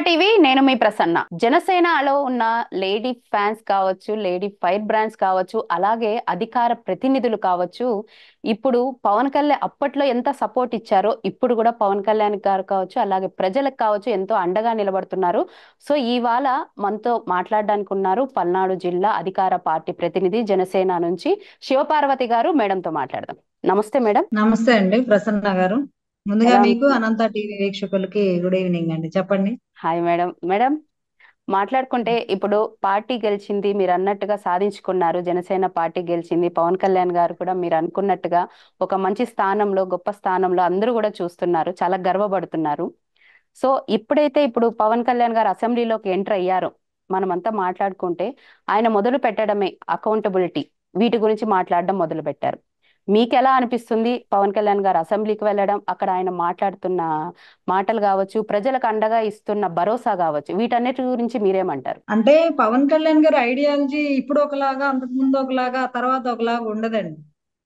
TV నేను మీ ప్రసన్న. జనసేనలో ఉన్న లేడీ ఫ్యాన్స్ కావచ్చు, లేడీ ఫైర్ బ్రాండ్స్ కావచ్చు, అలాగే అధికార ప్రతినిధులు కావచ్చు. ఇప్పుడు పవన్ కళ్యాణ్ అప్పట్లో ఎంత సపోర్ట్ ఇచ్చారో ఇప్పుడు కూడా పవన్ కళ్యాణ్ గారు కావచ్చు, అలాగే ప్రజలకు కావచ్చు ఎంతో అండగా నిలబడుతున్నారు. సో ఇవాళ మనతో మాట్లాడడానికి ఉన్నారు పల్నాడు జిల్లా అధికార పార్టీ ప్రతినిధి జనసేన నుంచి శివపార్వతి గారు. మేడంతో మాట్లాడదాం. నమస్తే మేడం. నమస్తే అండి ప్రసన్న గారు. ముందుగా ఎలా మీకు ఉన్నారు? అనంత టీవీ వీక్షకులకి గుడ్ ఈవినింగ్ అండి. చెప్పండి. Hi madam. మేడం, మాట్లాడుకుంటే ఇప్పుడు పార్టీ గెలిచింది, మీరు అన్నట్టుగా సాధించుకున్నారు. జనసేన పార్టీ గెలిచింది, పవన్ కళ్యాణ్ గారు కూడా మీరు అనుకున్నట్టుగా ఒక మంచి స్థానంలో, గొప్ప స్థానంలో అందరూ కూడా చూస్తున్నారు, చాలా గర్వపడుతున్నారు. సో ఇప్పుడు పవన్ కళ్యాణ్ గారు అసెంబ్లీలోకి ఎంటర్ అయ్యారు. మనమంతా మాట్లాడుకుంటే ఆయన మొదలు పెట్టడమే అకౌంటబిలిటీ, వీటి గురించి మాట్లాడడం మొదలు పెట్టారు. మీకు ఎలా అనిపిస్తుంది పవన్ కళ్యాణ్ గారు అసెంబ్లీకి వెళ్ళడం, అక్కడ ఆయన మాట్లాడుతున్న మాటలు కావచ్చు, ప్రజలకు అండగా ఇస్తున్న భరోసా కావచ్చు, వీటన్నిటి గురించి మీరేమంటారు? అంటే పవన్ కళ్యాణ్ గారి ఐడియాలజీ ఇప్పుడు ఒకలాగా, అంతకు ముందు ఒకలాగా, ఆ తర్వాత ఒకలాగా ఉండదండి.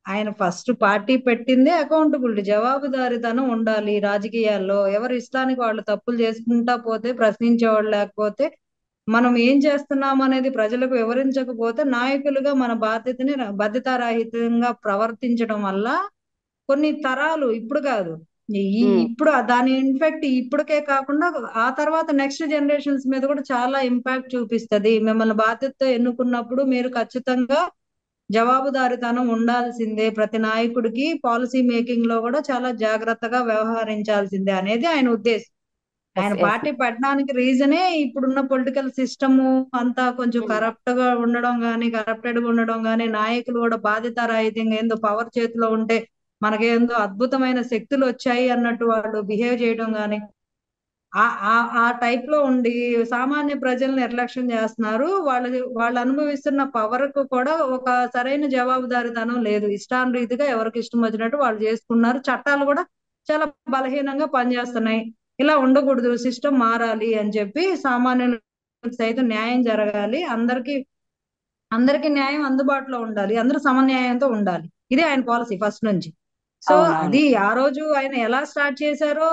ఆయన ఫస్ట్ పార్టీ పెట్టిందే అకౌంటబిలిటీ, జవాబుదారీతనం ఉండాలి రాజకీయాల్లో. ఎవరి ఇష్టానికి వాళ్ళు తప్పులు చేసుకుంటా పోతే, ప్రశ్నించేవాళ్ళు లేకపోతే, మనం ఏం చేస్తున్నాం అనేది ప్రజలకు వివరించకపోతే, నాయకులుగా మన బాధ్యతని బాధ్యతారాహితంగా ప్రవర్తించడం వల్ల కొన్ని తరాలు, ఇప్పుడు కాదు, ఉమ్. ఇప్పుడు దాని ఇన్ఫెక్ట్ ఇప్పటికే కాకుండా ఆ తర్వాత నెక్స్ట్ జనరేషన్స్ మీద కూడా చాలా ఇంపాక్ట్ చూపిస్తది. మిమ్మల్ని బాధ్యతతో ఎన్నుకున్నప్పుడు మీరు ఖచ్చితంగా జవాబుదారీతనం ఉండాల్సిందే. ప్రతి నాయకుడికి పాలసీ మేకింగ్ లో కూడా చాలా జాగ్రత్తగా వ్యవహరించాల్సిందే అనేది ఆయన ఉద్దేశం. ఎస్ ఆయన ఎస్. పార్టీ పెట్టడానికి రీజనే ఇప్పుడున్న పొలిటికల్ సిస్టము అంతా కొంచెం కరప్ట్ గా ఉండడం గానీ, కరప్టెడ్ గా ఉండడం గానీ, నాయకులు కూడా బాధ్యతారాహిత్యంగా ఏందో పవర్ చేతిలో ఉంటే మనకేందో అద్భుతమైన శక్తులు వచ్చాయి అన్నట్టు వాళ్ళు బిహేవ్ చేయడం గానీ, ఆ ఆ ఆ టైప్ లో ఉండి సామాన్య ప్రజల్ని నిర్లక్ష్యం చేస్తున్నారు. వాళ్ళు అనుభవిస్తున్న పవర్ కు కూడా ఒక సరైన జవాబుదారీతనం లేదు. ఇష్టానురీతిగా ఎవరికి ఇష్టం వచ్చినట్టు వాళ్ళు చేసుకున్నారు. చట్టాలు కూడా చాలా బలహీనంగా పనిచేస్తున్నాయి. ఇలా ఉండకూడదు, సిస్టమ్ మారాలి అని చెప్పి సామాన్యులకు సైతం న్యాయం జరగాలి. అందరికి అందరికి న్యాయం అందుబాటులో ఉండాలి. అందరూ సమన్యాయంతో ఉండాలి. ఇదే ఆయన పాలసీ ఫస్ట్ నుంచి. సో అవునవును. అది ఆ రోజు ఆయన ఎలా స్టార్ట్ చేశారో,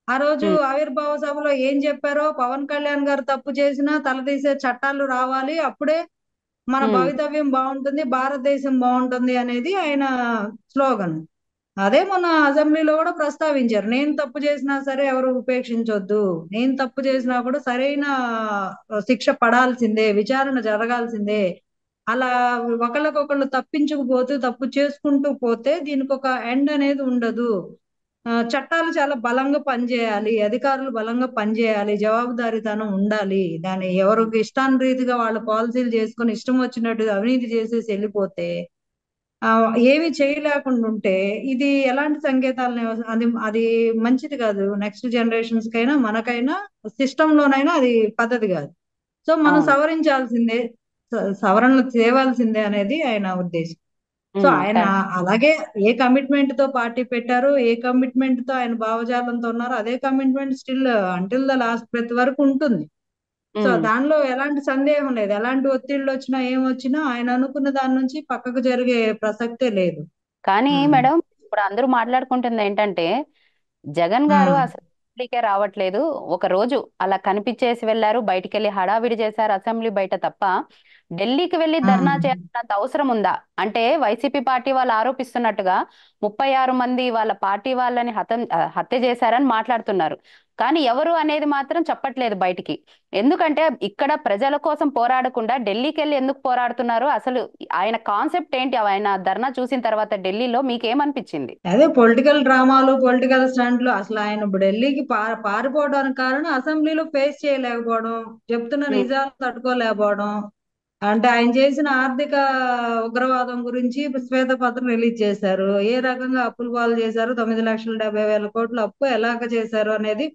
ఆ రోజు ఉమ్. ఆవిర్భావ సభలో ఏం చెప్పారో, పవన్ కళ్యాణ్ గారు తప్పు చేసినా తలదీసే చట్టాలు రావాలి, అప్పుడే మన ఉమ్. భవితవ్యం బాగుంటుంది, భారతదేశం బాగుంటుంది అనేది ఆయన స్లోగన్. అదే మొన్న అసెంబ్లీలో కూడా ప్రస్తావించారు. నేను తప్పు చేసినా సరే ఎవరు ఉపేక్షించొద్దు, నేను తప్పు చేసినా కూడా సరైన శిక్ష పడాల్సిందే, విచారణ జరగాల్సిందే. అలా ఒకళ్ళకొకళ్ళు తప్పించుకుపోతూ తప్పు చేసుకుంటూ పోతే దీనికి ఒక ఎండ్ అనేది ఉండదు. చట్టాలు చాలా బలంగా పనిచేయాలి, అధికారులు బలంగా పనిచేయాలి, జవాబుదారీతనం ఉండాలి. దాన్ని ఎవరికి ఇష్టాన్ని రీతిగా వాళ్ళ పాలసీలు చేసుకొని ఇష్టం వచ్చినట్టు అవినీతి చేసేసి వెళ్ళిపోతే, ఆ ఏమి చేయలేకుండా ఉంటే ఇది ఎలాంటి సంకేతాలను అది అది మంచిది కాదు. నెక్స్ట్ జనరేషన్స్ కైనా మనకైనా సిస్టమ్ లోనైనా అది పద్ధతి కాదు. సో మనం అవును. సవరించాల్సిందే, సవరణలు తేవాల్సిందే అనేది ఆయన ఉద్దేశం. సో ఉమ్. ఆయన అలాగే ఏ కమిట్మెంట్ తో పార్టీ పెట్టారో, ఏ కమిట్మెంట్ తో ఆయన భావజాలంతో ఉన్నారో, అదే commitment still until the last breath వరకు ఉంటుంది. So um. దానిలో ఎలాంటి సందేహం లేదు. ఎలాంటి ఒత్తిళ్ళు వచ్చినా ఏమొచ్చినా ఆయన అనుకున్న దాని నుంచి పక్కకు జరిగే ప్రసక్తే లేదు. కానీ ఉమ్. మేడం, ఇప్పుడు అందరూ మాట్లాడుకుంటుంది ఏంటంటే జగన్ గారు ఉమ్. అసెంబ్లీకే రావట్లేదు. ఒక రోజు అలా కనిపించేసి వెళ్ళారు, బయటికి వెళ్ళి హడావిడి చేశారు అసెంబ్లీ బయట తప్ప ఢిల్లీకి వెళ్ళి ధర్నా ఉమ్. చేయాల్సినంత అవసరం ఉందా? అంటే వైసీపీ పార్టీ వాళ్ళు ఆరోపిస్తున్నట్టుగా 36 మంది వాళ్ళ పార్టీ వాళ్ళని హత్య చేశారని మాట్లాడుతున్నారు. కానీ ఎవరు అనేది మాత్రం చెప్పట్లేదు బయటికి. ఎందుకంటే ఇక్కడ ప్రజల కోసం పోరాడకుండా ఢిల్లీకి వెళ్ళి ఎందుకు పోరాడుతున్నారు? అసలు ఆయన కాన్సెప్ట్ ఏంటి? ఆయన ధర్నా చూసిన తర్వాత ఢిల్లీలో మీకేమనిపించింది? అదే పొలిటికల్ డ్రామాలు, పొలిటికల్ స్టంట్లు. అసలు ఆయన ఇప్పుడు ఢిల్లీకి పారిపోవడానికి కారణం అసెంబ్లీలో ఫేస్ చేయలేకపోవడం, చెప్తున్న ఉమ్. నిజాలు తట్టుకోలేకపోవడం. అంటే ఆయన చేసిన ఆర్థిక ఉగ్రవాదం గురించి శ్వేతపత్రం రిలీజ్ చేశారు. ఏ రకంగా అప్పులు పాలు చేశారు, 9,70,000 కోట్ల అప్పు ఎలాగ చేశారు అనేది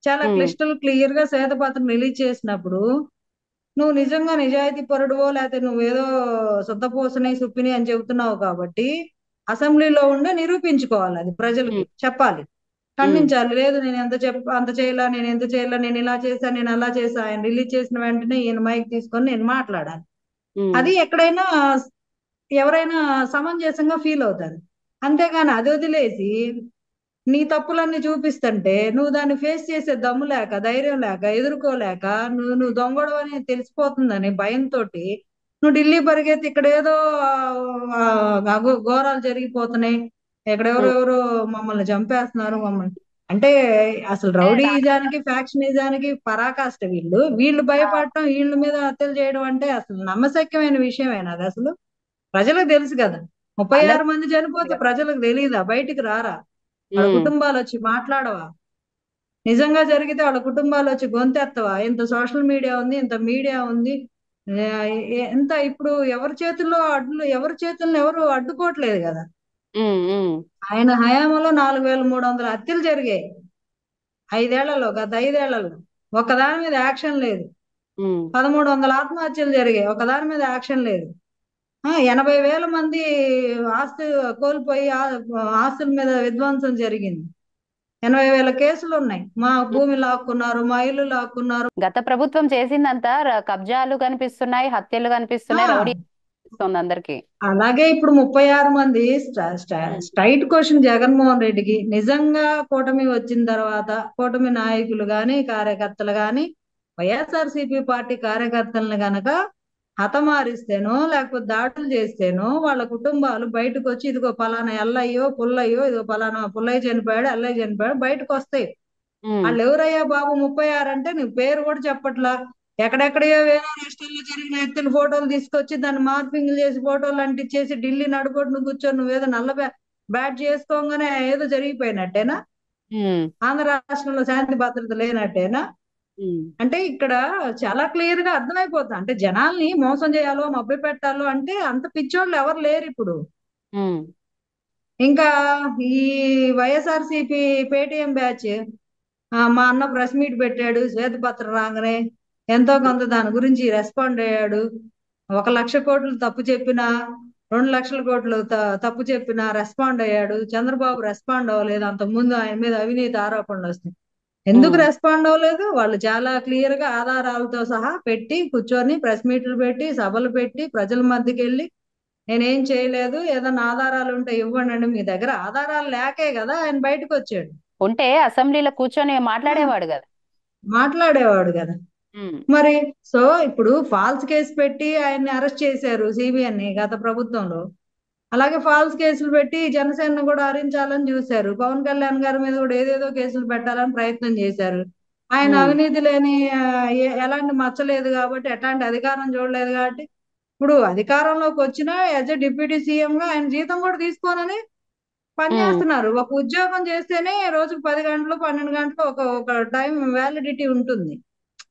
చాలా ఉమ్. క్లియర్ గా శ్వేతపత్రం రిలీజ్ చేసినప్పుడు, నువ్వు నిజంగా నిజాయితీ పరుడువో లేకపోతే నువ్వేదో శుద్ధపూసని సుప్పిని అని చెబుతున్నావు కాబట్టి అసెంబ్లీలో ఉండే నిరూపించుకోవాలి, అది ప్రజలకి ఉమ్. చెప్పాలి, ఉమ్. ఖండించాలి. లేదు నేను అంత చేయలా, నేను ఎంత చేయలా, నేను ఇలా చేశా, నేను అలా చేశా. ఆయన రిలీజ్ చేసిన వెంటనే ఈయన మైక్ తీసుకొని నేను మాట్లాడాలి. ఉమ్. అది ఎక్కడైనా ఎవరైనా సమంజసంగా ఫీల్ అవుతారు. అంతేగాని అది వదిలేసి నీ తప్పులన్నీ చూపిస్తుంటే నువ్వు దాన్ని ఫేస్ చేసే దమ్ము లేక, ధైర్యం లేక, ఎదుర్కోలేక, నువ్వు దొంగడు అని తెలిసిపోతుందని భయంతో నువ్వు ఢిల్లీ పరిగెత్తి ఇక్కడ ఏదో ఘోరాలు జరిగిపోతున్నాయి, ఉమ్. ఎక్కడెవరెవరో మమ్మల్ని చంపేస్తున్నారు మమ్మల్ని అంటే, అసలు రాష్ట్రంలో రౌడీయిజానికి ఫ్యాక్షనిజానికి పరాకాష్ట వీళ్ళు ఆ, భయపడటం, వీళ్ళ మీద హత్యలు చేయడం అంటే అసలు నమ్మశక్యమైన విషయమేనా అది అసలు? ప్రజలకు తెలుసు కదా, 36 మంది చనిపోతే అందరూ. ప్రజలకు తెలియదా? బయటికి రారా? వాళ్ళ ఉమ్, కుటుంబాలు వచ్చి మాట్లాడవా? నిజంగా జరిగితే వాళ్ళ కుటుంబాలు వచ్చి గొంతెత్తవా? ఇంత సోషల్ మీడియా ఉంది, ఇంత మీడియా ఉంది, ఎంత ఇప్పుడు ఎవరి చేతుల్లో ఎవరు అడ్డుకోవట్లేదు కదా. ఉమ్. ఆయన హయాంలో 4300 హత్యలు జరిగాయి గత 5 ఏళ్లలో. ఒక్కదాని మీద యాక్షన్ లేదు. ఉమ్. 1300 ఆత్మహత్యలు జరిగాయి, ఒకదాని మీద యాక్షన్ లేదు. 80,000 మంది ఆస్తి కోల్పోయి ఆస్తుల మీద విధ్వంసం జరిగింది. 80,000 కేసులు ఉన్నాయి. మా భూమి లాక్కున్నారు, మా ఇల్లు లాక్కున్నారు. గత ప్రభుత్వం చేసిందంతా కబ్జాలు కనిపిస్తున్నాయి, హత్యలు కనిపిస్తున్నాయి, ఆ రౌడీ కనిపిస్తుంది అందరికి. అలాగే ఇప్పుడు 36 మంది ఉమ్. స్ట్రైట్ క్వశ్చన్ జగన్మోహన్ రెడ్డికి, నిజంగా కూటమి వచ్చిన తర్వాత కూటమి నాయకులు గాని కార్యకర్తలు గాని వైఎస్ఆర్సీపీ పార్టీ కార్యకర్తలను గనక హతమారిస్తేనో లేకపోతే దాడులు చేస్తేనో వాళ్ళ కుటుంబాలు బయటకు వచ్చి ఇదిగో పలానా ఎల్లయ్యో పుల్లయ్యో, ఇదిగో పలానా పుల్లయ్య చనిపోయాడు, అల్లయ్య చనిపోయాడు బయటకు వస్తాయి. ఉమ్. వాళ్ళు ఎవరయ్యా బాబు 36 అంటే నువ్వు పేరు కూడా చెప్పట్లా. ఎక్కడెక్కడయో వేరే రాష్ట్రాల్లో జరిగిన ఎత్తుల ఫోటోలు తీసుకొచ్చి దాన్ని మార్పింగ్లు చేసి ఫోటోలు అంటించేసి ఢిల్లీ నడుబొడ్డును కూర్చొని నువ్వేదో నల్ల బ్యాట్ చేసుకోగానే ఏదో జరిగిపోయినట్టేనా? ఉమ్. ఆంధ్ర రాష్ట్రంలో శాంతి భద్రత లేనట్టేనా? ఉమ్. అంటే ఇక్కడ చాలా క్లియర్ గా అర్థమైపోతుంది. అంటే జనాల్ని మోసం చేయాలో మభ్య పెట్టాలో అంటే అంత పిచ్చోళ్ళు ఎవరు లేరు ఇప్పుడు. ఉమ్. ఇంకా ఈ వైఎస్ఆర్సీపీ పేటిఎం బ్యాచ్, మా అన్న ప్రెస్ మీట్ పెట్టాడు శ్వేతపత్రం రాగానే, ఎంతో కొంత దాని గురించి రెస్పాండ్ అయ్యాడు. 1,00,000 కోట్లు తప్పు చెప్పినా, 2,00,000 కోట్లు తప్పు చెప్పినా రెస్పాండ్ అయ్యాడు. చంద్రబాబు రెస్పాండ్ అవ్వలేదు. అంతకుముందు ఆయన మీద అవినీతి ఆరోపణలు వస్తాయి. ఎందుకు ఉమ్. రెస్పాండ్ అవ్వలేదు? వాళ్ళు చాలా క్లియర్ గా ఆధారాలతో సహా పెట్టి కూర్చొని ప్రెస్ మీట్లు పెట్టి సభలు పెట్టి ప్రజల మధ్యకి వెళ్ళి నేనేం చేయలేదు, ఏదైనా ఆధారాలు ఉంటే ఇవ్వండి, మీ దగ్గర ఆధారాలు లేకే కదా ఆయన బయటకు వచ్చాడు. ఉంటే అసెంబ్లీలో కూర్చొని ఆ, మాట్లాడేవాడు కదా. మాట్లాడేవాడు కదా. ఉమ్. మరి సో ఇప్పుడు ఫాల్స్ కేసు పెట్టి ఆయన్ని అరెస్ట్ చేశారు సిబిఐని గత ప్రభుత్వంలో. అలాగే ఫాల్స్ కేసులు పెట్టి జనసేనను కూడా హరించాలని చూశారు. పవన్ కళ్యాణ్ గారి మీద కూడా ఏదేదో కేసులు పెట్టాలని ప్రయత్నం చేశారు. ఆయన ఉమ్. అవినీతి లేని ఎలాంటి మచ్చలేదు కాబట్టి, ఎట్లాంటి అధికారం చూడలేదు కాబట్టి, ఇప్పుడు అధికారంలోకి వచ్చినా యాజ్ ఎ డిప్యూటీ సీఎం గా ఆయన జీతం కూడా తీసుకోనని ఉమ్. పనిచేస్తున్నారు. ఒక ఉద్యోగం చేస్తేనే రోజుకు 10 గంటలు 12 గంటలు ఒక ఒక టైం వ్యాలిడిటీ ఉంటుంది.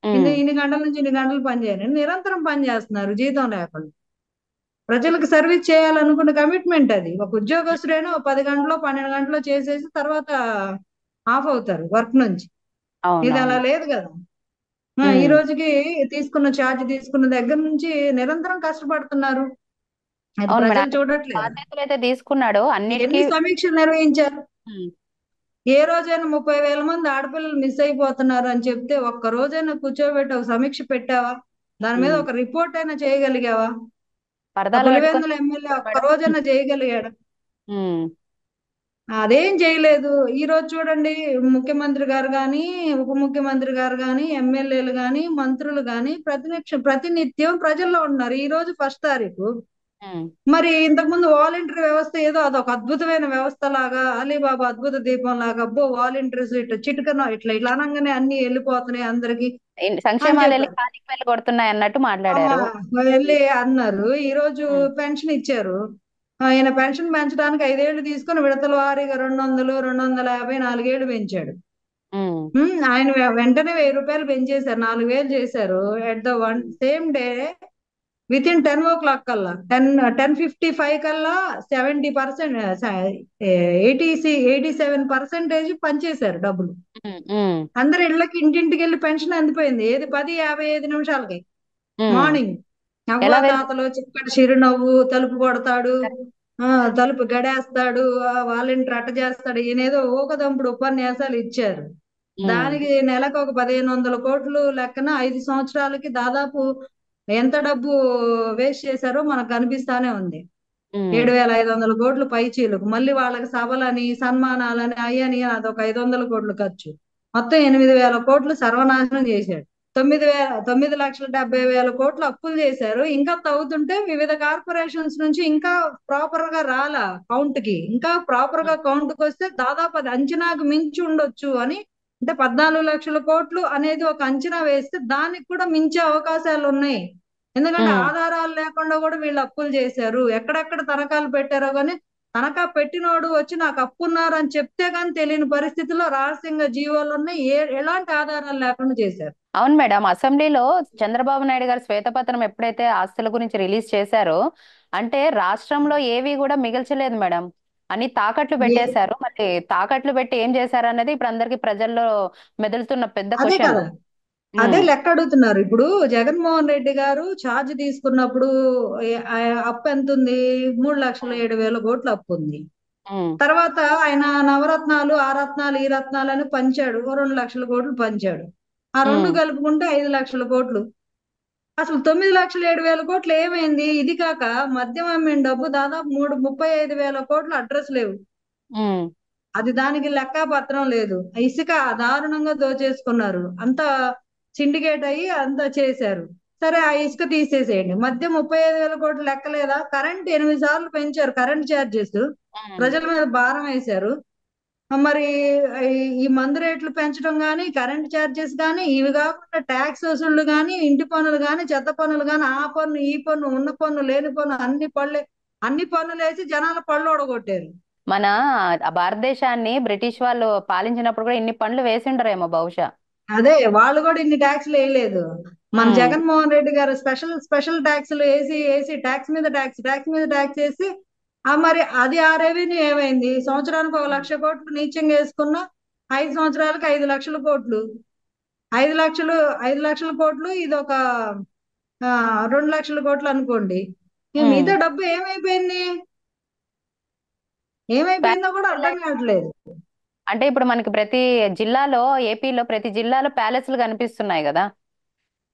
ఉమ్. ఇన్ని గంటల నుంచి ఇన్ని గంటలు పని చేయాలి, నిరంతరం పని చేస్తున్నారు జీతం లేకుండా. ప్రజలకు సర్వీస్ చేయాలనుకున్న కమిట్మెంట్ అది. ఒక ఉద్యోగస్తుడైనా ఒక 10 గంటలో 12 గంటలో చేసేసి తర్వాత ఆఫ్ అవుతారు వర్క్ నుంచి. ఇది అలా అవునవును. లేదు కదా. ఈ ఉమ్. రోజుకి ఛార్జ్ తీసుకున్న దగ్గర నుంచి నిరంతరం కష్టపడుతున్నారు. అది అవును మేడం. ప్రజలు అన్ని చూడట్లేదు. బాధ్యతలు అయితే తీసుకున్నాడో అన్నిటికీ. ఎన్ని సమీక్షలు నిర్వహించారు? ఉమ్. ఏ రోజైనా 30,000 మంది ఆడపిల్లలు మిస్ అయిపోతున్నారు అని చెప్తే ఒక్క రోజైనా కూర్చోబెట్టి ఒక సమీక్ష పెట్టావా? దాని మీద ఉమ్. ఒక రిపోర్ట్ అయినా చేయగలిగావా? ఆ పరదాలు కట్టుకొని పులివెందుల ఎమ్మెల్యే ఒక్క మేడం. రోజైనా చేయగలిగాడు? ఉమ్. అదేం చేయలేదు. ఈ రోజు చూడండి, ముఖ్యమంత్రి గారు కానీ, ఉప ముఖ్యమంత్రి గారు కానీ, ఎమ్మెల్యేలు కానీ, మంత్రులు కానీ ప్రతినిత్యం ప్రజల్లో ఉన్నారు. ఈ రోజు 1 తారీఖు. ఉమ్. మరి ఇంతకుముందు వాలంటరీ వ్యవస్థ ఏదో అదొక అద్భుతమైన వ్యవస్థ లాగా, అలీబాబా అద్భుత దీపం లాగా, అబ్బో వాలంటీర్స్ ఇట్లా చిటికన ఇట్లా అనగానే అన్ని వెళ్ళిపోతున్నాయి అందరికి అని సంక్షేమాలు వెళ్ళి చెప్పారు. కాలికి వెళ్ళి కొడుతున్నాయి అన్నట్టు ఆ, మాట్లాడారు. వెళ్ళి అన్నారు. ఈ రోజు ఉమ్. పెన్షన్ ఇచ్చారు. ఆయన పెన్షన్ పెంచడానికి 5 ఏళ్లు తీసుకుని విడతల వారీగా 200, 250, 4 ఏళ్లు పెంచాడు. ఉమ్. ఆయన వెంటనే 1000 రూపాయలు పెంచేశారు, 4,000 చేశారు. At the one um. Same day with in 10 o'clock కల్లా 10:55 కల్లా 70%, 87% పనిచేశారు డబ్బులు. ఉమ్. ఉమ్. అందరి ఇళ్ళకి ఇంటింటికి వెళ్ళి పెన్షన్ అందిపోయింది. ఏది 10:55 నిమిషాలకి ఉమ్. మార్నింగ్. ఎలా అవ్వా వెళ్తుంది? తాతలో చిక్కటి చిరునవ్వు, తలుపు కొడతాడు, ఆ తలుపు గడేస్తాడు, వాలంటీర్ అట్ట చేస్తాడు, ఈయనేదో ఊకదంపుడు ఉపన్యాసాలు ఇచ్చారు. ఉమ్. దానికి నెలకు ఒక 1,500 కోట్లు లెక్కన 5 సంవత్సరాలకి దాదాపు ఎంత డబ్బు వేస్ట్ చేశారో మనకు కనిపిస్తానే ఉంది. ఉమ్, 7,500 కోట్లు పైచీలకు, మళ్ళీ వాళ్ళకి సభలని సన్మానాలని అయ్యని అదొక 500 కోట్లు ఖర్చు. మొత్తం 8,000 కోట్లు సర్వనాశనం చేశాడు. 9,70,000 కోట్లు అప్పులు చేశారు. ఇంకా తవ్వుతుంటే వివిధ కార్పొరేషన్స్ నుంచి ఇంకా ప్రాపర్ గా రాలా కౌంట్ కి. ఇంకా ప్రాపర్ గా కౌంట్ కి వస్తే దాదాపు అది అంచనాకు మించి ఉండొచ్చు అని, అంటే 14 లక్షల కోట్లు అనేది ఒక అంచనా వేస్తే దానికి కూడా మించే అవకాశాలు ఉన్నాయి. ఎందుకంటే ఉమ్. ఆధారాలు లేకుండా కూడా వీళ్ళు అప్పులు చేశారు. ఎక్కడెక్కడ తనఖాలు పెట్టారో కానీ తనఖా పెట్టినోడు వచ్చి నాకు అప్పున్నారు అని చెప్తే గానీ తెలియని పరిస్థితిలో రహస్యంగా జీవోలు ఉన్నాయి. ఎలాంటి ఆధారాలు లేకుండా చేశారు. అవును మేడం, అసెంబ్లీలో చంద్రబాబు నాయుడు గారు శ్వేతపత్రం ఎప్పుడైతే ఆస్తుల గురించి రిలీజ్ చేశారో, అంటే రాష్ట్రంలో ఏవి కూడా మిగల్చలేదు మేడం. అన్ని తాకట్లు ఏ- పెట్టేశారు. మరి తాకట్లు పెట్టి ఏం చేశారు అన్నది ఇప్పుడు అందరికి ప్రజల్లో మెదులుతున్న పెద్ద అదే క్వశ్చన్. కదా, అదే లెక్క అడుగుతున్నారు. ఇప్పుడు జగన్మోహన్ రెడ్డి గారు ఛార్జ్ తీసుకున్నప్పుడు అప్పు ఎంత ఉంది? 3,07,000 కోట్లు అప్పు ఉంది. తర్వాత ఆయన నవరత్నాలు, ఆ రత్నాలు ఈ రత్నాలు అని పంచాడు, ఓ 2 లక్షల కోట్లు పంచాడు. ఆ రెండు కలుపుకుంటే 5 లక్షల కోట్లు. అసలు 9,07,000 కోట్లు ఏమైంది? ఇది కాక మద్యం అమ్మిన డబ్బు దాదాపు 35,000 కోట్లు అడ్రస్ లేవు. అది దానికి లెక్క పత్రం లేదు. ఇసుక దారుణంగా దోచేసుకున్నారు. అంతా సిండికేట్ అయ్యి అంతా చేశారు. సరే, ఆ ఇసుక తీసేసేయండి. మధ్య 35,000 కోట్లు లెక్కలేదా? కరెంట్ 8 సార్లు పెంచారు, కరెంట్ ఛార్జెస్ ప్రజల మీద భారం వేశారు. మరి ఈ మందు రేట్లు పెంచడం కానీ, కరెంట్ ఛార్జెస్ కానీ, ఇవి కాకుండా ట్యాక్స్ వసూళ్లు కానీ, ఇంటి పన్నులు కానీ, చెత్త పన్నులు కానీ, ఆ పన్ను ఈ పన్ను, ఉన్న పన్ను లేని పన్ను, అన్ని పన్నులు వేసి జనాల పళ్ళు ఓడగొట్టారు. మన భారతదేశాన్ని బ్రిటిష్ వాళ్ళు పాలించినప్పుడు కూడా ఇన్ని పనులు వేసిండరేమో బహుశా. అదే, వాళ్ళు కూడా ఇన్ని ట్యాక్స్లు వేయలేదు. మన ఉమ్, జగన్మోహన్ రెడ్డి గారు స్పెషల్ స్పెషల్ ట్యాక్స్లు వేసి వేసి ట్యాక్స్ మీద ట్యాక్స్, ట్యాక్స్ మీద ట్యాక్స్ వేసి మరి అది ఆ రెవెన్యూ ఏమైంది? సంవత్సరానికి 1,00,000 కోట్లు నీచంగా వేసుకున్నా 5 సంవత్సరాలకు 5 లక్షల కోట్లు. 5 లక్షలు, 5 లక్షల కోట్లు ఇది ఒక 2 లక్షల కోట్లు అనుకోండి. ఇక ఉమ్. మిగతా డబ్బు ఏమైపోయింది? ఏమైపోయిందో కూడా అర్థం కావట్లేదు. అంటే ఇప్పుడు మనకి ప్రతి జిల్లాలో, ఏపీలో ప్రతి జిల్లాలో ప్యాలెస్లు కనిపిస్తున్నాయి కదా,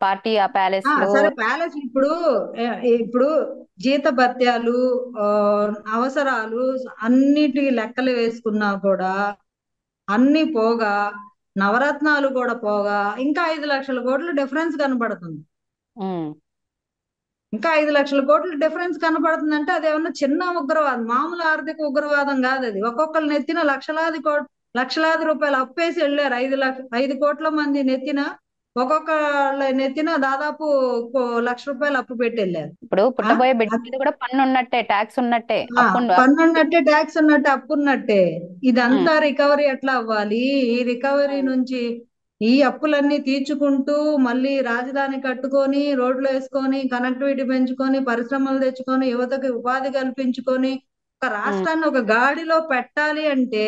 పార్టీ ఆ ప్యాలెస్లు. సరే, ప్యాలెస్ ఇప్పుడు ఇప్పుడు జీతభత్యాలు, ఆ, అవసరాలు అన్నిటి లెక్కలు వేసుకున్నా కూడా అన్ని పోగా, నవరత్నాలు కూడా పోగా ఇంకా 5 లక్షల కోట్లు డిఫరెన్స్ కనబడుతుంది. ఉమ్, ఇంకా 5 లక్షల కోట్లు డిఫరెన్స్ కనబడుతుందంటే అదేమన్నా చిన్న ఉగ్రవాదం, మామూలు ఆర్థిక ఉగ్రవాదం కాదు అది. ఒక్కొక్కరు నెత్తిన లక్షలాది రూపాయలు అప్పేసి వెళ్ళారు. 5 కోట్ల మంది నెత్తిన, ఒక్కొక్కళ్ళ నెత్తిన దాదాపు 1,00,000 రూపాయలు అప్పు పెట్టి వెళ్ళారు. ఇప్పుడు ఆ పుట్టబోయే బిడ్డ మీద కూడా పన్ను ఉన్నట్టే, ట్యాక్స్ ఉన్నట్టే, ఆ, అప్పు పన్ను ఉన్నట్టే, ట్యాక్స్ ఉన్నట్టే, అప్పు ఉన్నట్టే. ఉమ్, ఇదంతా రికవరీ ఎట్లా అవ్వాలి? ఈ రికవరీ ఉమ్, నుంచి ఈ అప్పులన్నీ తీర్చుకుంటూ మళ్ళీ రాజధాని కట్టుకొని, రోడ్లు వేసుకొని, కనెక్టివిటీ పెంచుకొని, పరిశ్రమలు తెచ్చుకొని, యువతకి ఉపాధి కల్పించుకొని ఒక ఉమ్, రాష్ట్రాన్ని ఒక గాడిలో పెట్టాలి అంటే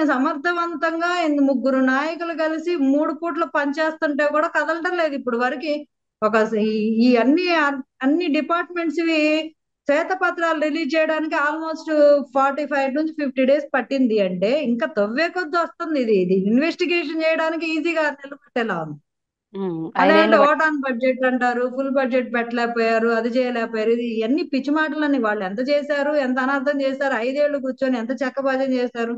సమర్థవంతంగా ముగ్గురు నాయకులు కలిసి 3 పూట్ల పనిచేస్తుంటే కూడా కదలటం లేదు ఇప్పుడు వరకు. ఒక ఈ అన్ని డిపార్ట్మెంట్స్ శ్వేతపత్రాలు రిలీజ్ చేయడానికి ఆల్మోస్ట్ 45 నుంచి 50 డేస్ పట్టింది. అంటే ఇంకా తవ్వే కొద్ది వస్తుంది. ఇది ఇన్వెస్టిగేషన్ చేయడానికి ఈజీగా నిలబట్టేలా ఉంది. ఉమ్. అదే అంటే 5 ఏళ్ళు ఓటాన్ బడ్జెట్ అంటారు, ఫుల్ బడ్జెట్ పెట్టలేకపోయారు, అది చేయలేకపోయారు. ఇది ఇవన్నీ పిచ్చి మాటలని. వాళ్ళు ఎంత చేశారు, ఎంత అనర్థం చేశారు, 5 ఏళ్లు కూర్చొని ఎంత చెక్కభజన చేశారు?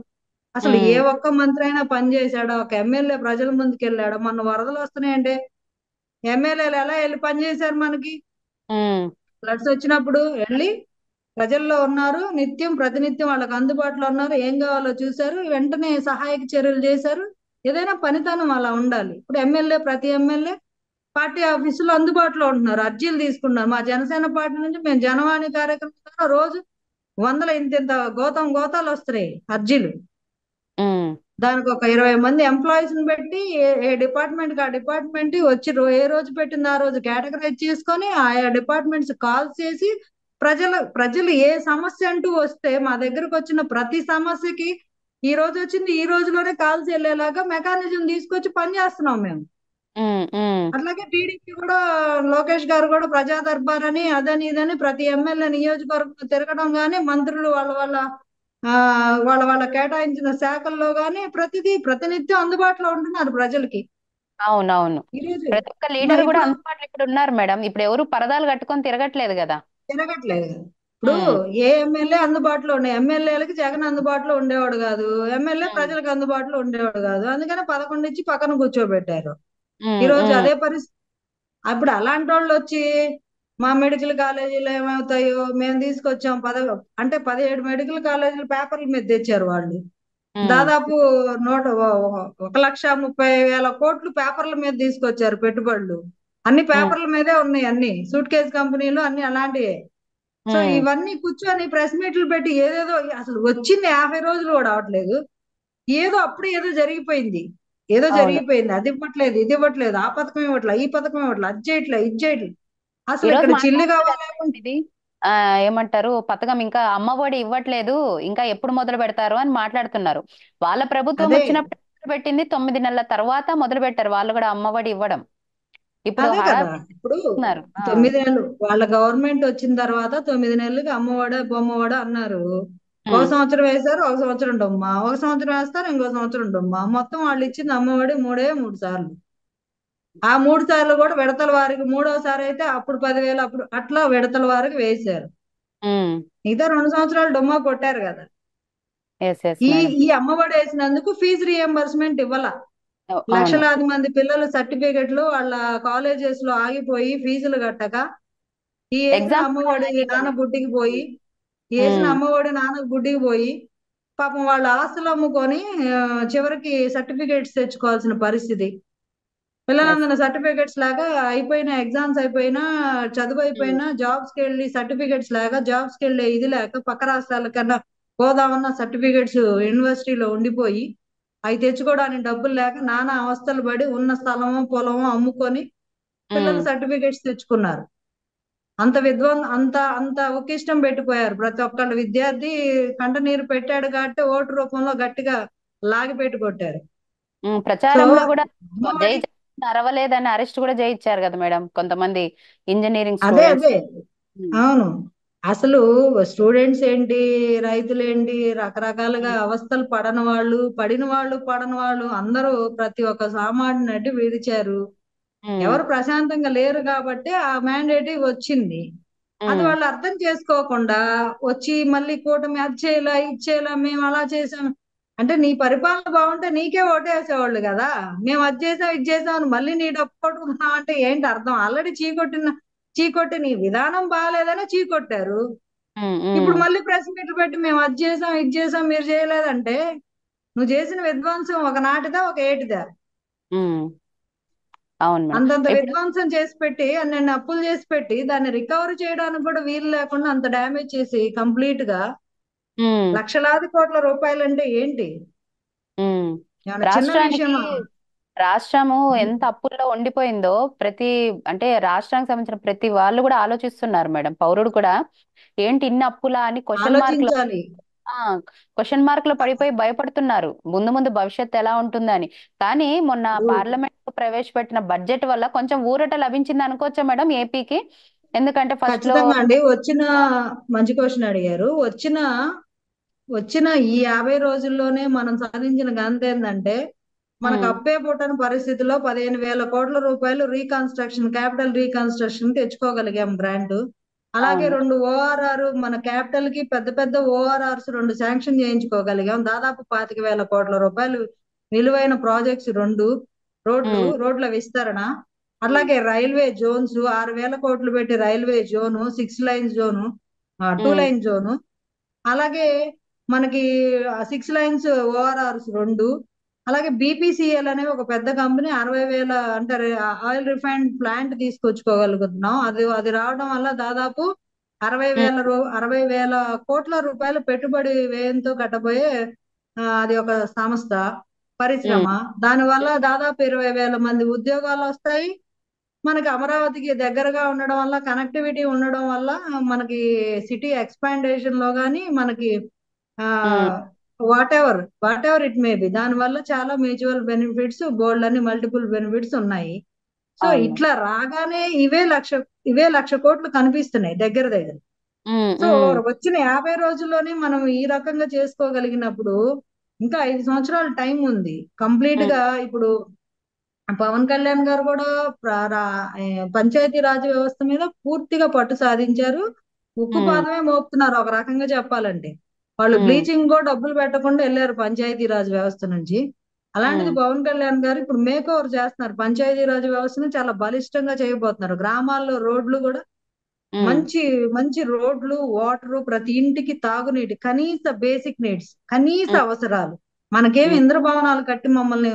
అసలు ఏ ఉమ్, ఒక్క మంత్రి అయినా పని చేశాడా? ఒక ఎమ్మెల్యే ప్రజల ముందుకు వెళ్ళాడా? మొన్న వరదలు వస్తున్నాయంటే ఎమ్మెల్యేలు ఎలా వెళ్ళి పని చేశారు? మనకి ఉమ్, ఫ్లడ్స్ వచ్చినప్పుడు వెళ్ళి ప్రజల్లో ఉన్నారు, నిత్యం ప్రతినిత్యం వాళ్ళకి అందుబాటులో ఉన్నారు, ఏం కావాలో చూశారు, వెంటనే సహాయక చర్యలు చేశారు. ఏదైనా పనితనం అలా ఉండాలి. ఇప్పుడు ప్రతి ఎమ్మెల్యే పార్టీ ఆఫీసులో అందుబాటులో ఉంటున్నారు, అర్జీలు తీసుకున్నారు. మా జనసేన పార్టీ నుంచి మేము జనవాణి కార్యక్రమం ద్వారా రోజు వందల ఇంత గోతాలు వస్తున్నాయి అర్జీలు. ఉమ్, దానికి ఒక 20 మంది ఎంప్లాయీస్ ని పెట్టి ఏ డిపార్ట్మెంట్ కి ఆ డిపార్ట్మెంట్ వచ్చి ఏ రోజు పెట్టింది ఆ రోజు కేటగరైజ్ చేసుకొని ఆయా డిపార్ట్మెంట్స్ కాల్ చేసి ప్రజలు ఏ సమస్య అంటూ వస్తే మా దగ్గరకు వచ్చిన ప్రతి సమస్యకి ఈ రోజు వచ్చింది ఈ రోజులోనే కాల్స్ వెళ్ళేలాగా మెకానిజం తీసుకొచ్చి పని చేస్తున్నాం మేము. ఉమ్, ఉమ్. అట్లాగే టీడీపీ కూడా లోకేష్ గారు కూడా ప్రజా దర్బార్ అని అదని ఇదని ప్రతి ఎమ్మెల్యే నియోజకవర్గం తిరగడం కానీ, మంత్రులు ఆ వాళ్ళ కేటాయించిన శాఖల్లో గానీ ప్రతినిత్యం అందుబాటులో ఉంటున్నారు ప్రజలకి. అవునవును. ఈరోజు ప్రతి ఒక్క లీడర్ కూడా ఇప్పుడు అందుబాటులో ఇప్పుడు ఉన్నారు మేడం. ఇప్పుడు ఎవరు పరదాలు కట్టుకొని తిరగట్లేదు కదా. తిరగట్లేదు. ఇప్పుడు ఉమ్, ఏ ఎమ్మెల్యే అందుబాటులో ఉండే ఎమ్మెల్యేలకి జగన్ అందుబాటులో ఉండేవాడు కాదు, ఎమ్మెల్యే ఉమ్, ప్రజలకు అందుబాటులో ఉండేవాడు కాదు, అందుకని 11 ఇచ్చి పక్కన కూర్చోబెట్టారు. ఈ ఉమ్, రోజు ఉమ్, అదే పరిస్థితి. అప్పుడు అలాంటి వాళ్ళు వచ్చి మా మెడికల్ కాలేజీలు ఏమవుతాయో మేము తీసుకొచ్చాం అంటే 17 మెడికల్ కాలేజీలు పేపర్ల మీద తెచ్చారు వాళ్ళు. ఉమ్, దాదాపు 1,30,000 కోట్లు పేపర్ల మీద తీసుకొచ్చారు పెట్టుబడులు. అన్ని ఉమ్, పేపర్ల మీదే ఉన్నాయి, అన్ని సూట్ కేస్ కంపెనీలు అన్ని అలాంటివే. సో ఉమ్, ఇవన్నీ కూర్చొని ప్రెస్ మీట్లు పెట్టి ఏదేదో, అసలు వచ్చింది 50 రోజులు కూడా అవట్లేదు. ఏదో అప్పుడు ఏదో జరిగిపోయింది, ఏదో అవును. జరిగిపోయింది, అది ఇవ్వట్లేదు ఇది ఇవ్వట్లేదు, ఆ పథకం ఇవ్వట్లేదు ఈ పథకం ఇవ్వట్లేదు, అది చేయట్లేదు ఇది చేయట్లేదు. ఈ అసలు రోజు ఇక్కడ చిల్లి మాట్లాడుతున్నారు కదా కావాలి. మేడం ఇది. ఆ ఏమంటారు, పథకం ఇంకా అమ్మఒడి ఇవ్వట్లేదు, ఇంకా ఎప్పుడు మొదలు పెడతారు అని మాట్లాడుతున్నారు. వాళ్ళ ప్రభుత్వం అదే వచ్చినప్పుడు మొదలు పెట్టింది, 9 నెలల తర్వాత మొదలు పెట్టారు వాళ్ళు కూడా అమ్మఒడి ఇవ్వడం. ఇప్పుడు అదే కదా. హడావిడి ఇప్పుడు చేస్తున్నారు. 9 నెలలు వాళ్ళ గవర్నమెంట్ వచ్చిన తర్వాత 9 నెలలకి అమ్మఒడ బొమ్మఒడ అన్నారు. ఒక ఉమ్, సంవత్సరం వేశారు, ఒక సంవత్సరం డొమ్మా, ఒక సంవత్సరం వేస్తారు, ఇంకో సంవత్సరం డొమ్మా. మొత్తం వాళ్ళు ఇచ్చింది అమ్మఒడి మూడు సార్లు. ఆ 3 సార్లు కూడా విడతల వారికి, మూడోసారి అయితే అప్పుడు 10,000, అప్పుడు అట్లా విడతల వారికి వేశారు. ఉమ్, మిగతా 2 సంవత్సరాలు డొమ్మా కొట్టారు కదా. ఎస్ ఎస్ ఈ మేడం. ఈ అమ్మఒడి వేసినందుకు ఫీజు రియంబర్స్మెంట్ ఇవ్వాల. అవును. లక్షలాది మంది పిల్లలు సర్టిఫికెట్లు వాళ్ళ కాలేజెస్ లో ఆగిపోయి ఫీజులు కట్టక, ఈ వేసిన ఎగ్జామ్స్ కూడా అమ్మఒడి నాన్న ఇవ్వలేదు. బుడ్డికి పోయి, ఈ వేసిన ఉమ్, అమ్మఒడి నాన్న బుడ్డికి పోయి, పాపం వాళ్ళ ఆస్తులు అమ్ముకొని ఆ, చివరికి సర్టిఫికేట్స్ తెచ్చుకోవాల్సిన పరిస్థితి. ఎస్. పిల్లలందరూ సర్టిఫికెట్స్ లాగా అయిపోయినా, ఎగ్జామ్స్ అయిపోయినా, చదువు ఉమ్, అయిపోయినా జాబ్స్ కి వెళ్ళి సర్టిఫికెట్స్ లాగా జాబ్స్ కి వెళ్ళే ఇది లేక పక్క రాష్ట్రాల కన్నా పోదామన్న సర్టిఫికెట్స్ యూనివర్సిటీలో ఉండిపోయి అవి తెచ్చుకోవడానికి డబ్బులు లేక నానా అవస్థలు పడి ఉన్న స్థలము పొలము అమ్ముకొని పిల్లలు ఉమ్, సర్టిఫికెట్స్ తెచ్చుకున్నారు. అంత అంత ఉక్కిష్టం పెట్టిపోయారు ప్రతి ఒక్కళ్ళు. విద్యార్థి కంటనీరు పెట్టాడు కాబట్టి ఓటు రూపంలో గట్టిగా లాగి పెట్టి కొట్టారు. సో ప్రచారంలో కూడా జై అమ్మఒడి, జగన్ అరవలేదని అరెస్ట్ కూడా చేయించారు కదా మేడం కొంతమంది ఇంజనీరింగ్ అదే స్టూడెంట్స్. అదే అవును. అసలు స్టూడెంట్స్ ఏంటి, రైతులేంటి, రకరకాలుగా అవస్థలు పడిన వాళ్ళు పడని వాళ్ళు అందరూ ప్రతి ఒక్క సామాన్యుని అడ్డు విడిచారు. ఎవరు ప్రశాంతంగా లేరు కాబట్టి ఆ మ్యాండేట్ వచ్చింది. అది వాళ్ళు అర్థం చేసుకోకుండా వచ్చి మళ్ళీ కూటమి అది చేయలా ఇది చేయలా మేము అలా చేసాం అంటే, నీ పరిపాలన బాగుంటే నీకే ఓటేసేవాళ్ళు కదా. మేము అది చేసాం ఇది చేసాం అని మళ్ళీ నీ డబ్బు కొట్టుకుంటున్నాం అంటే ఏంటి అర్థం? ఆల్రెడీ చీకొట్టి నీ విధానం బాగాలేదని చీకొట్టారు. ఇప్పుడు మళ్ళీ ప్రెస్ మీట్లు పెట్టి మేము అది చేసాం ఇది చేసాం మీరు చేయలేదంటే, నువ్వు చేసిన విధ్వంసం ఒక నాటిదా ఒక ఏటిదా? అవును మేడం. అంతంత ఇప్పుడు విధ్వంసం చేసి పెట్టి అన్ని అప్పులు చేసి పెట్టి దాన్ని రికవరీ చేయడానికి కూడా వీలు లేకుండా అంత డ్యామేజ్ చేసి కంప్లీట్ గా ఉమ్, లక్షలాది కోట్ల రూపాయలు అంటే ఏంటి? ఉమ్, ఏమన్నా చిన్న రాష్ట్రానికి విషయమా? రాష్ట్రము ఎంత అప్పుల్లో ఉండిపోయిందో ప్రతి, అంటే రాష్ట్రానికి సంబంధించిన ప్రతి వాళ్ళు కూడా ఆలోచిస్తున్నారు మేడం. పౌరుడు కూడా ఏంటి ఇన్ని అప్పులా అని ఆలోచించాలి. క్వశ్చన్ మార్క్ లో పడిపోయి భయపడుతున్నారు, ముందు ముందు భవిష్యత్తు ఎలా ఉంటుందని. కానీ మొన్న ఇప్పుడు పార్లమెంట్ లో ప్రవేశపెట్టిన బడ్జెట్ వల్ల కొంచెం ఊరట లభించింది అనుకోవచ్చా మేడం ఏపీకి? ఎందుకంటే ఫస్ట్ లో ఖచ్చితంగా అండి. మంచి క్వశ్చన్ అడిగారు. వచ్చిన ఈ 50 రోజుల్లోనే మనం సాధించిన ఘనత ఏంటంటే, మనకు ఉమ్, అప్పే పుట్టని పరిస్థితిలో 15,000 కోట్ల రూపాయలు క్యాపిటల్ రీకన్స్ట్రక్షన్ తెచ్చుకోగలిగాం గ్రాంట్. అలాగే అవును. 2 ORR మన క్యాపిటల్ కి పెద్ద పెద్ద ORRs 2 శాంక్షన్ చేయించుకోగలిగాం. దాదాపు 25,000 కోట్ల రూపాయలు విలువైన ప్రాజెక్ట్స్ 2 ఉమ్, రోడ్ల విస్తరణ. ఉమ్, అలాగే రైల్వే జోన్స్ 6,000 కోట్లు పెట్టి railway zone, 6 line zone, two um, line zone. అలాగే మనకి 6 లైన్స్ ఓఆర్ఆర్స్ 2. అలాగే బీపీసీఎల్ అనే ఒక పెద్ద కంపెనీ 60,000 అంటే ఆయిల్ రిఫైన్డ్ ప్లాంట్ తీసుకొచ్చుకోగలుగుతున్నాం. అది అది రావడం వల్ల దాదాపు ఉమ్, 60,000 కోట్ల రూపాయలు పెట్టుబడి వ్యయంతో కట్టబోయే అది ఒక సంస్థ, పరిశ్రమ. ఉమ్, దానివల్ల దాదాపు 20,000 మంది ఉద్యోగాలు వస్తాయి. మనకి అమరావతికి దగ్గరగా ఉండడం వల్ల, కనెక్టివిటీ ఉండడం వల్ల మనకి సిటీ ఎక్స్పాండేషన్ లో గానీ మనకి ఆ um, whatever it may be, దాని వల్ల చాలా మ్యూచువల్ బెనిఫిట్స్, బోల్డ్ అని మల్టిపుల్ బెనిఫిట్స్ ఉన్నాయి. సో అవును మేడం. ఇట్లా రాగానే ఇవే లక్ష కోట్లు కనిపిస్తున్నాయి దగ్గర దగ్గర. ఉమ్, సో ఉమ్, వచ్చిన 50 రోజుల్లోనే మనం ఈ రకంగా చేసుకోగలిగినప్పుడు ఇంకా 5 సంవత్సరాలు టైం ఉంది కంప్లీట్ ఉమ్, గా. ఇప్పుడు పవన్ కళ్యాణ్ గారు కూడా పంచాయతీ రాజ్ వ్యవస్థ మీద పూర్తిగా పట్టు సాధించారు. ఉక్కు ఉమ్, పాదమే మోపుతున్నారు ఒక రకంగా చెప్పాలంటే. వాళ్ళు ఉమ్, బ్లీచింగ్ కూడా డబ్బులు పెట్టకుండా వెళ్ళారు పంచాయతీరాజ్ వ్యవస్థ నుంచి. అలాంటిది ఉమ్, పవన్ కళ్యాణ్ గారు ఇప్పుడు మేక్ ఓవర్ చేస్తున్నారు, పంచాయతీరాజ్ వ్యవస్థను చాలా బలిష్టంగా చేయబోతున్నారు. గ్రామాల్లో రోడ్లు కూడా ఉమ్, మంచి మంచి రోడ్లు, వాటర్, ప్రతి ఇంటికి తాగునీటి, కనీస బేసిక్ నీడ్స్, కనీస ఉమ్, అవసరాలు. మనకేమి ఉమ్, ఇంద్రభవనాలు కట్టి మమ్మల్ని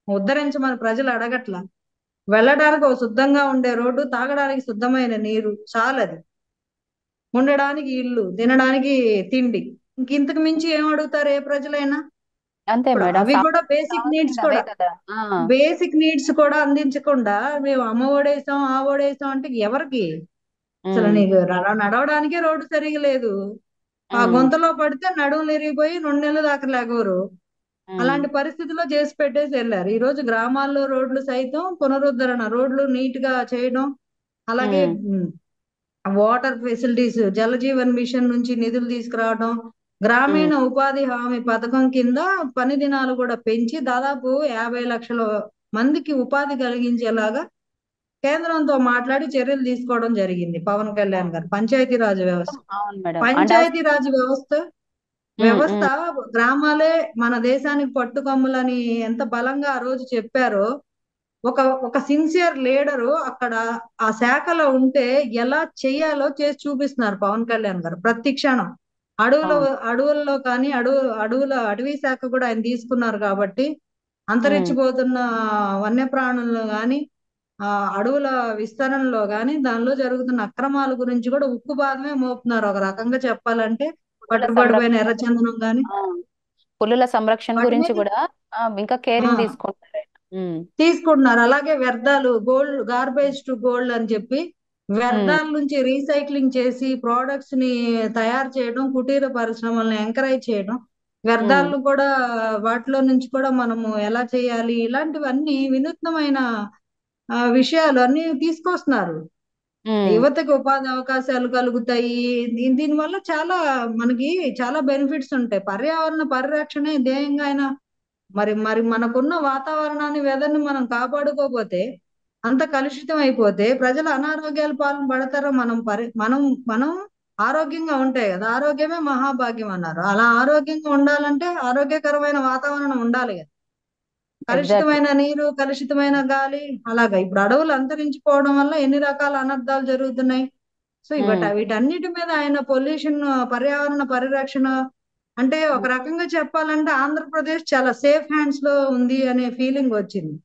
ఉద్ధరించమని ప్రజలు అడగట్ల. వెళ్ళడానికి ఒక శుద్ధంగా ఉండే రోడ్డు, తాగడానికి శుద్ధమైన నీరు చాలది. ఉండడానికి ఇల్లు, తినడానికి తిండి. ఇంక ఇంతకు మించి ఏం అడుగుతారు ఏ ప్రజలైనా? అంతే ఇప్పుడు మేడం, అవి కూడా సామాన్యుడికి బేసిక్ నీడ్స్ కావాల్సింది అవే కూడా, కదా. ఆ, బేసిక్ నీడ్స్ కూడా అందించకుండా మేము అమ్మ ఒడేసాం ఆ ఒడేసాం అంటే ఎవరికి? అసలు ఉమ్, నీకు నడవడానికే రోడ్డు సరిగా లేదు. ఆ ఉమ్, గుంతలో పడితే నడుములు ఇరిగిపోయి 2 నెలల దాకా లెగవరు. ఉమ్, అలాంటి పరిస్థితిలో చేసి పెట్టేసి వెళ్ళారు. ఈ రోజు గ్రామాల్లో రోడ్లు సైతం పునరుద్ధరణ, రోడ్లు నీట్ గా చేయడం, అలాగే ఉమ్, water facilities, Jal Jeevan machine నుంచి నిధులు తీసుకురావడం, ఉమ్, గ్రామీణ ఉపాధి హామీ పథకం కింద పని దినాలు కూడా పెంచి దాదాపు 50 లక్షల మందికి ఉపాధి కలిగించేలాగా కేంద్రంతో మాట్లాడి చర్యలు తీసుకోవడం జరిగింది పవన్ కళ్యాణ్ గారు. పంచాయతీరాజ్ వ్యవస్థ, అవును మేడం. అండ్ పంచాయతీరాజ్ వ్యవస్థ ఉమ్, వ్యవస్థ ఉమ్, గ్రామాలే మన దేశానికి పట్టుకొమ్మలని ఎంత బలంగా ఆ రోజు చెప్పారో, ఒక ఒక సిన్సియర్ లీడరు అక్కడ ఆ శాఖలో ఉంటే ఎలా చేయాలో చేసి చూపిస్తున్నారు పవన్ కళ్యాణ్ గారు ప్రతి క్షణం. అడవుల అవును. అడవుల్లో కానీ అడవి శాఖ కూడా ఆయన తీసుకున్నారు కాబట్టి ఉమ్, అంతరించిపోతున్న వన్యప్రాణులను కానీ, ఆ అడవుల విస్తరణలో కానీ, దానిలో జరుగుతున్న అక్రమాల గురించి కూడా ఉక్కు పాదమే మోపుతున్నారు ఒక రకంగా చెప్పాలంటే. పులుల పట్టుబడిపోయిన సంరక్షణ ఎర్రచందనం కానీ ఆ, పులుల సంరక్షణ వాటి గురించి మీద కూడా ఇంకా ఆ కేరింగ్ తీసుకుంటారు. ఉమ్, తీసుకుంటున్నారు. అలాగే వ్యర్థాలు, గోల్డ్, గార్బేజ్ టు గోల్డ్ అని చెప్పి ఉమ్, వ్యర్థాల నుంచి రీసైక్లింగ్ చేసి ప్రోడక్ట్స్ ని తయారు చేయడం, కుటీర పరిశ్రమల్ని ఎంకరేజ్ చేయడం, ఉమ్, వ్యర్థాలను కూడా వాటిలో నుంచి కూడా మనము ఎలా చేయాలి, ఇలాంటివన్నీ వినూత్నమైన విషయాలు అన్ని తీసుకొస్తున్నారు. ఉమ్, యువతకి ఉపాధి అవకాశాలు కలుగుతాయి. దీనివల్ల చాలా మనకి చాలా బెనిఫిట్స్ ఉంటాయి. పర్యావరణ పరిరక్షణే ధ్యేయంగా ఆయన మరి మరి మనకున్న వాతావరణాన్ని, వెదర్ని మనం కాపాడుకోకపోతే, అంత కలుషితం అయిపోతే ప్రజలు అనారోగ్యాల పాలన పడతారో. మనం ఆరోగ్యంగా ఉంటాయి కదా, ఆరోగ్యమే మహాభాగ్యం అన్నారు. అలా ఆరోగ్యంగా ఉండాలంటే ఆరోగ్యకరమైన వాతావరణం ఉండాలి కదా. ఎగ్జాక్ట్లీ. కలుషితమైన నీరు, కలుషితమైన గాలి, అలాగా ఇప్పుడు అడవులు అంతరించిపోవడం వల్ల ఎన్ని రకాల అనర్థాలు జరుగుతున్నాయి. సో ఉమ్, వీటన్నిటి మీద ఆయన పొల్యూషన్, పర్యావరణ పరిరక్షణ అంటే ఒక ఉమ్, రకంగా చెప్పాలంటే ఆంధ్రప్రదేశ్ చాలా సేఫ్ హ్యాండ్స్ లో ఉంది అనే ఫీలింగ్ వచ్చింది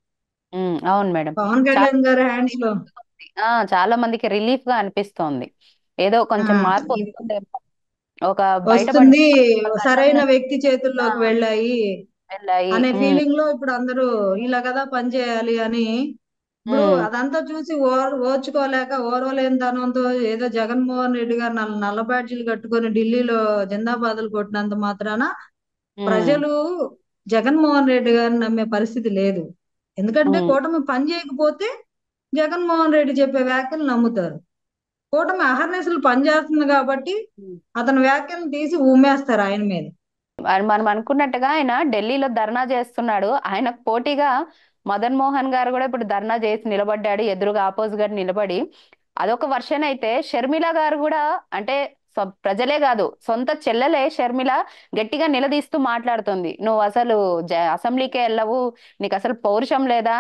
అవును మేడం. పవన్ చాలా కళ్యాణ్ గారి హ్యాండ్స్ లో. రిలీఫ్ గా ఉంది. చాలా మందికి రిలీఫ్ గా అనిపిస్తోంది. ఏదో ఆ, కొంచెం మార్పు ఇది వస్తుందేమో. ఒక బయటపడ్డ వస్తుంది, సరైన గతాన్ని వ్యక్తి ఆ, చేతుల్లోకి వెళ్ళాయి వెళ్ళాయి. అనే ఫీలింగ్ లో ఇప్పుడు అందరూ ఇలా కదా పనిచేయాలి అని. ఇప్పుడు ఉమ్, అదంతా చూసి ఓర్చుకోలేక ఓర్వలేని తనంతో ఏదో జగన్మోహన్ రెడ్డి గారు నల్ల బ్యాడ్జీలు కట్టుకొని ఢిల్లీలో జిందాబాదులు కొట్టినంత మాత్రాన ఉమ్, ప్రజలు జగన్మోహన్ రెడ్డి గారిని నమ్మే పరిస్థితి లేదు. ఎందుకంటే ఉమ్, కూటమి పని చేయకపోతే జగన్మోహన్ రెడ్డి చెప్పే వ్యాఖ్యలు నమ్ముతారు. కూటమి అహర్నిశలు పనిచేస్తుంది కాబట్టి ఉమ్. అతని వ్యాఖ్యలను తీసి ఉమ్మేస్తారు ఆయన మీద. మరి మనం అనుకున్నట్టుగా ఆయన ఢిల్లీలో ధర్నా చేస్తున్నాడు. ఆయనకు పోటీగా మదన్ మోహన్ గారు కూడా ఇప్పుడు ధర్నా చేసి నిలబడ్డాడు, ఎదురుగా ఆపోజిట్ గారు నిలబడి. అదొక వర్షన్ అయితే, షర్మిల గారు కూడా అంటే ప్రజలే కాదు, సొంత చెల్లెలే షర్మిల గట్టిగా నిలదీస్తూ మాట్లాడుతుంది. నువ్వు అసలు అసెంబ్లీకే వెళ్ళవు, నీకు అసలు పౌరుషం లేదా,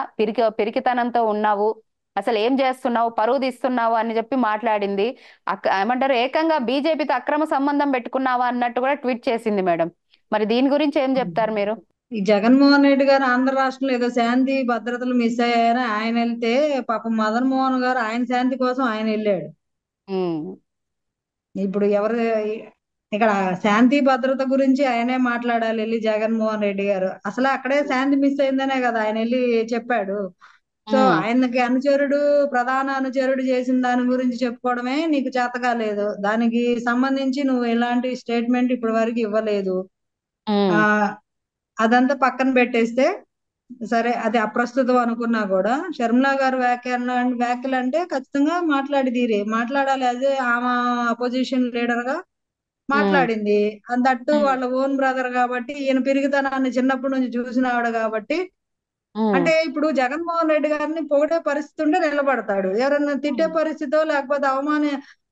పిరికితనంతో ఉన్నావు, అసలు ఏం చేస్తున్నావు, పరువు తీస్తున్నావు అని చెప్పి మాట్లాడింది. ఏమంటారు, ఏకంగా బీజేపీతో అక్రమ సంబంధం పెట్టుకున్నావా అన్నట్టు కూడా ట్వీట్ చేసింది మేడం. మరి దీని గురించి ఏం చెప్తారు మీరు? ఈ జగన్మోహన్ రెడ్డి గారు ఆంధ్ర రాష్ట్రంలో ఏదో శాంతి భద్రతలు మిస్ అయ్యారని ఆయన వెళ్తే, పాపం మదన్ మోహన్ గారు ఆయన శాంతి కోసం ఆయన వెళ్ళాడు. ఉమ్, ఇప్పుడు ఎవరు ఇక్కడ శాంతి భద్రత గురించి ఆయనే మాట్లాడాలి వెళ్ళి జగన్మోహన్ రెడ్డి గారు. అసలు అక్కడే శాంతి మిస్ అయిందనే కదా ఆయన వెళ్ళి చెప్పాడు. సో ఉమ్, ఆయనకి అనుచరుడు, ప్రధాన అనుచరుడు చేసిన దాని గురించి చెప్పుకోవడమే నీకు చేత కాలేదు. దానికి సంబంధించి నువ్వు ఎలాంటి స్టేట్మెంట్ ఇప్పటి వరకు ఇవ్వలేదు. ఆ ఉమ్, అదంతా పక్కన పెట్టేస్తే సరే, అది అప్రస్తుతం అనుకున్నా కూడా షర్మిలా గారు వ్యాఖ్యలు అంటే ఖచ్చితంగా మాట్లాడాలి. అదే ఆమె అపోజిషన్ లీడర్ గా ఉమ్, మాట్లాడింది. దట్టు ఉమ్, వాళ్ళ ఓన్ బ్రదర్ కాబట్టి, ఈయన పెరిగితనాన్ని చిన్నప్పటి నుంచి చూసిన ఆవిడ కాబట్టి. ఉమ్, అంటే ఇప్పుడు జగన్మోహన్ రెడ్డి గారిని పొగిడే పరిస్థితి ఉంటే నిలబడతాడు, ఎవరన్నా తిట్టే పరిస్థితో లేకపోతే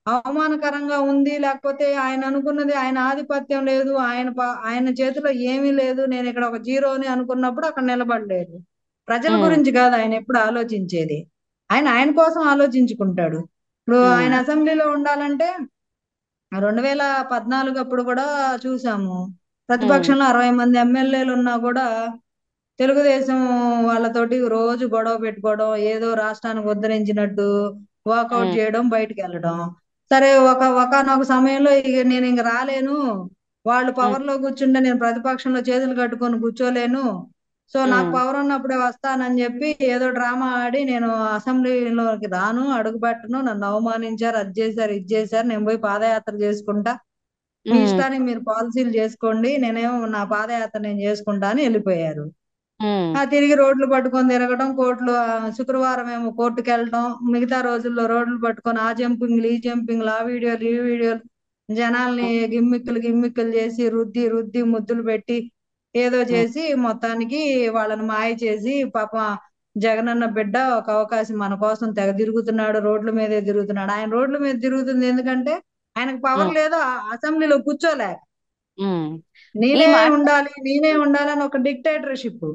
అవమానకరంగా ఉంది, లేకపోతే ఆయన అనుకున్నది, ఆయన ఆధిపత్యం లేదు, ఆయన చేతిలో ఏమీ లేదు, నేను ఇక్కడ ఒక జీరోని అనుకున్నప్పుడు అక్కడ నిలబడలేదు. ప్రజల ఉమ్, గురించి కాదు ఆయన ఎప్పుడు ఆలోచించేది. ఆయన కోసం ఆలోచించుకుంటాడు. ఇప్పుడు ఉమ్, ఆయన అసెంబ్లీలో ఉండాలంటే 2014 అప్పుడు కూడా చూసాము. ఉమ్, ప్రతిపక్షంలో 60 మంది ఎమ్మెల్యేలు ఉన్నా కూడా తెలుగుదేశం వాళ్ళతోటి రోజు గొడవ పెట్టుకోవడం, ఏదో రాష్ట్రానికి ఉద్ధరించినట్టు వాకౌట్ ఉమ్, చేయడం, బయటికి వెళ్ళడం. సరే, ఒకనొక సమయంలో ఇక నేను ఇంక రాలేను, వాళ్ళు ఉమ్, పవర్ లో కూర్చుంటే నేను ప్రతిపక్షంలో చేతులు కట్టుకొని కూర్చోలేను, సో నాకు ఉమ్, పవర్ ఉన్నప్పుడే వస్తానని చెప్పి ఏదో డ్రామా ఆడి నేను అసెంబ్లీలోకి రాను, అడుగు పెట్టను, నన్ను అవమానించారు, అది చేశారు, ఇది చేశారు, నేను పోయి పాదయాత్ర చేసుకుంటా, మీ ఉమ్, ఇష్టానికి మీరు పాలసీలు చేసుకోండి, నేనేమో నా పాదయాత్ర నేను చేసుకుంటా అని వెళ్ళిపోయారు. ఉమ్, తిరిగి రోడ్లు పట్టుకొని తిరగడం, శుక్రవారం ఏమో కోర్టుకు వెళ్ళటం, మిగతా రోజుల్లో రోడ్లు పట్టుకొని ఆ జంపింగ్లు, ఈ జంపింగ్లు, ఆ వీడియోలు, ఈ వీడియోలు, జనాల్ని గిమ్మిక్కులు గిమ్మిక్కులు చేసి రుద్ది రుద్ది ముద్దులు పెట్టి ఏదో ఉమ్, చేసి మొత్తానికి వాళ్ళని మాయ చేసి, పాపం జగనన్న బిడ్డ ఒక అవకాశం మన కోసం తెగ తిరుగుతున్నాడు, రోడ్ల మీదే తిరుగుతున్నాడు. ఆయన రోడ్ల మీద తిరుగుతుంది ఎందుకంటే ఆయనకు పవర్ ఉమ్, లేదు, అసెంబ్లీలో కూర్చోలేక. ఉమ్. ఈ నేనే మాట ఉండాలి, నేనే ఉండాలి అని ఒక డిక్టేటర్షిప్.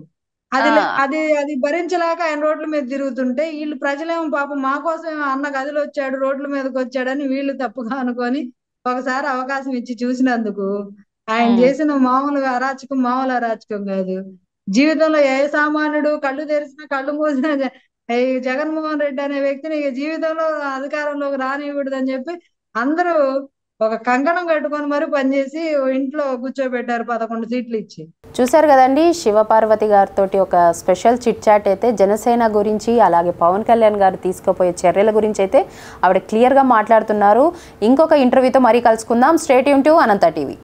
ఆ, అది భరించలేక ఆయన రోడ్ల మీద తిరుగుతుంటే, వీళ్ళు ప్రజలేమో పాపం మా కోసం అన్న గదిలో వచ్చాడు, రోడ్ల మీదకి వచ్చాడని వీళ్ళు తప్పుగా అనుకొని ఒకసారి అవకాశం ఇచ్చి చూసినందుకు ఆయన ఉమ్, చేసిన మామూలు అరాచకం కాదు. జీవితంలో ఏ సామాన్యుడు కళ్ళు తెరిచినా కళ్ళు మూసినా ఈ జగన్మోహన్ రెడ్డి అనే వ్యక్తిని ఇక జీవితంలో అధికారంలోకి రానివ్వకూడదని చెప్పి అందరూ ఒక కంకణం కట్టుకొని మరి పనిచేసి ఇంట్లో కూర్చోబెట్టారు 11 సీట్లు ఇచ్చి. చూశారు కదండి, శివపార్వతి గారితో ఒక స్పెషల్ చిట్ చాట్ అయితే జనసేన గురించి, అలాగే పవన్ కళ్యాణ్ గారు తీసుకుపోయే చర్యల గురించి అయితే ఆవిడ క్లియర్గా మాట్లాడుతున్నారు. ఇంకొక ఇంటర్వ్యూతో మరీ కలుసుకుందాం. Stay tune to Anantha TV.